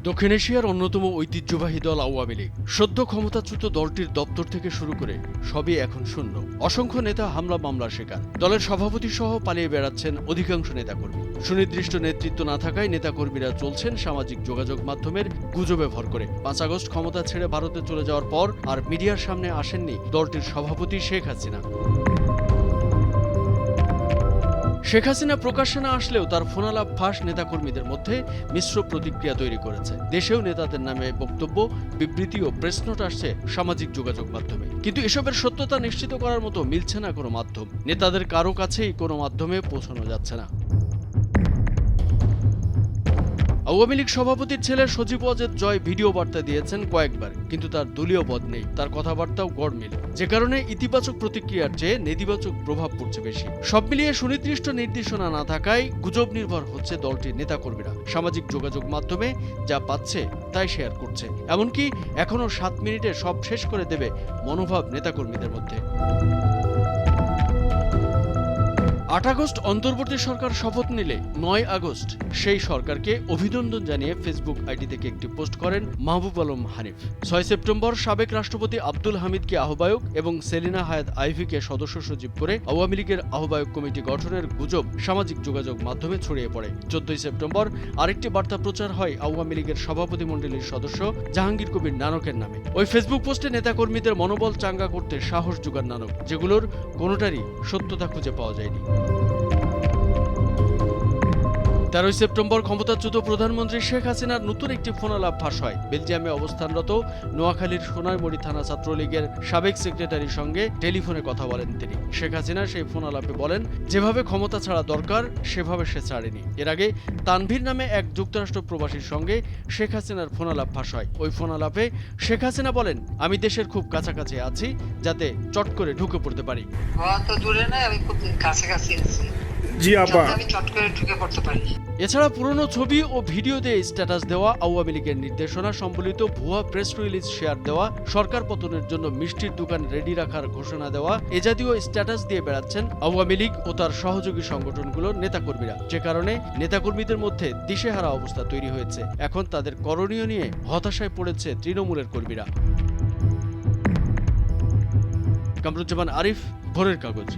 দক্ষিণ এশিয়ার অন্যতম ঐতিহ্যবাহী দল আওয়ামী লীগ সদ্য ক্ষমতাচ্যুত দলটির দপ্তর থেকে শুরু করে সবই এখন শূন্য। অসংখ্য নেতা হামলা মামলার শিকার। দলের সভাপতি সহ পালিয়ে বেড়াচ্ছেন অধিকাংশ নেতাকর্মী। সুনির্দিষ্ট নেতৃত্ব না থাকায় নেতাকর্মীরা চলছেন সামাজিক যোগাযোগ মাধ্যমের গুজবে ভর করে। 5 আগস্ট ক্ষমতা ছেড়ে ভারতে চলে যাওয়ার পর আর মিডিয়ার সামনে আসেননি দলটির সভাপতি শেখ হাসিনা। শেখ হাসিনা প্রকাশ্যে না আসলেও তার ফোনালাপ ফাঁস নেতাকর্মীদের মধ্যে মিশ্র প্রতিক্রিয়া তৈরি করেছে। দেশেও নেতাদের নামে বক্তব্য, বিবৃতি ও প্রেস নোট আসছে সামাজিক যোগাযোগ মাধ্যমে। কিন্তু এসবের সত্যতা নিশ্চিত করার মতো মিলছে না কোনো মাধ্যম। নেতাদের কারো কাছেই কোনো মাধ্যমে পৌঁছানো যাচ্ছে না। আওয়ামী লীগ সভাপতির ছেলে সজীব ওয়াজেদ জয় ভিডিও বার্তা দিয়েছেন কয়েকবার, কিন্তু তার দলীয় পদ নেই, তার কথাবার্তাও গড়মিল, যে কারণে ইতিবাচক প্রতিক্রিয়ার চেয়ে নেতিবাচক প্রভাব পড়ছে বেশি। সব মিলিয়ে সুনির্দিষ্ট নির্দেশনা না থাকায় গুজব নির্ভর হচ্ছে দলটির নেতাকর্মীরা। সামাজিক যোগাযোগ মাধ্যমে যা পাচ্ছে তাই শেয়ার করছে, এমনকি এখনো 7 মিনিটে সব শেষ করে দেবে মনোভাব নেতাকর্মীদের মধ্যে। 8 আগস্ট অন্তর্বর্তী সরকার শপথ নিলে 9 আগস্ট সেই সরকারকে অভিনন্দন জানিয়ে ফেসবুক আইডি থেকে একটি পোস্ট করেন মাহবুব আলম হানিফ। 6 সেপ্টেম্বর সাবেক রাষ্ট্রপতি আব্দুল হামিদকে আহ্বায়ক এবং সেলিনা হায়াত আইভিকে সদস্য সচিব করে আওয়ামী লীগের আহ্বায়ক কমিটি গঠনের গুজব সামাজিক যোগাযোগ মাধ্যমে ছড়িয়ে পড়ে। 14 সেপ্টেম্বর আরেকটি বার্তা প্রচার হয় আওয়ামী লীগের সভাপতিমণ্ডলীর সদস্য জাহাঙ্গীর কবির নানকের নামে। ওই ফেসবুক পোস্টে নেতাকর্মীদের মনোবল চাঙ্গা করতে সাহস যোগান নানক, যেগুলোর কোনোটারই সত্যতা খুঁজে পাওয়া যায়নি। 13 সেপ্টেম্বর ক্ষমতাচ্যুত প্রধানমন্ত্রী শেখ হাসিনার নতুন একটি ফোনালাপ ফাঁস হয়। বেলজিয়ামে অবস্থানরত নোয়াখালীর সোনারমুড়ি থানা ছাত্রলীগের সাবেক সেক্রেটারির সঙ্গে টেলিফোনে কথা বলেন তিনি। শেখ হাসিনা সেই ফোনালাপে বলেন, যেভাবে ক্ষমতা ছাড়া দরকার সেভাবে সে ছাড়েনি। এর আগে তানভীর নামে এক যুক্তরাষ্ট্র প্রবাসীর সঙ্গে শেখ হাসিনার ফোনালাপ ফাঁস হয়। ওই ফোনালাপে শেখ হাসিনা বলেন, আমি দেশের খুব কাছাকাছি আছি, যাতে চট করে ঢুকে পড়তে পারি। এছাড়া পুরনো ছবি ও ভিডিও দিয়ে স্ট্যাটাস দেওয়া, আওয়ামী লীগের নির্দেশনা সম্বলিত ভুয়া প্রেস রিলিজ শেয়ার দেওয়া, সরকার পতনের জন্য মিষ্টির দোকান রেডি রাখার ঘোষণা দেওয়া, এ জাতীয় স্ট্যাটাস দিয়ে বেড়াচ্ছেন আওয়ামী লীগ ও তার সহযোগী সংগঠনগুলোর নেতাকর্মীরা, যে কারণে নেতাকর্মীদের মধ্যে দিশেহারা অবস্থা তৈরি হয়েছে। এখন তাদের করণীয় নিয়ে হতাশায় পড়েছে তৃণমূলের কর্মীরা। কামরুজ্জামান আরিফ, ভোরের কাগজ।